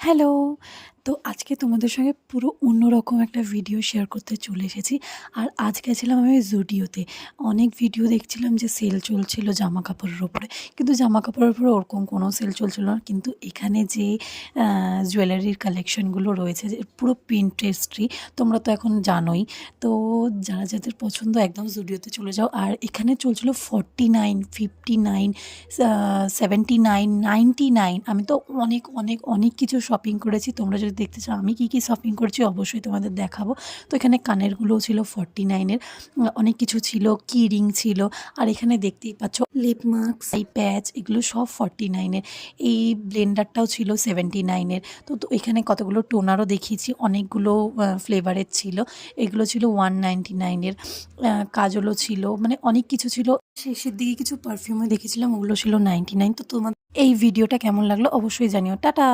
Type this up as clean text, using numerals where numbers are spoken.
Hello! তো আজকে তোমাদের সঙ্গে পুরো অন্যরকম একটা ভিডিও শেয়ার করতে চলে এসেছি। আর আজ গেছিলাম আমি জুডিওতে। অনেক ভিডিও দেখছিলাম যে সেল চলছিল জামাকাপড়ের ওপরে। কিন্তু জামাকাপড়ের উপরে ওরকম কোনো সেল চলছিল না। কিন্তু এখানে যে জুয়েলারির কালেকশনগুলো রয়েছে যে পুরো Pinterest-ই তোমরা তো এখন জানোই। তো যাদের পছন্দ একদম জুডিওতে চলে যাও। আর এখানে চলছিল 49, 59, 79, 99 আমি তো অনেক কিছু শপিং করেছি। তোমরা যদি দেখতে চাও আমি কী শপিং করেছি অবশ্যই তোমাদের দেখাবো। তো এখানে কানেরগুলোও ছিল 49 এর। অনেক কিছু ছিল, কি রিং ছিল। আর এখানে দেখতেই পাচ্ছ লিপ মাস্ক, আই প্যাচ এগুলো সব 49 এর। এই ব্লেন্ডারটাও ছিল 79 এর। তো এখানে কতগুলো টোনারও দেখিয়েছি, অনেকগুলো ফ্লেভারের ছিল। এগুলো ছিল 199 এর। কাজলও ছিল, মানে অনেক কিছু ছিল। শেষের দিকে কিছু পারফিউমও দেখেছিলাম, ওগুলো ছিল 99। তো তোমার এই ভিডিওটা কেমন লাগলো অবশ্যই জানিও। টাটা।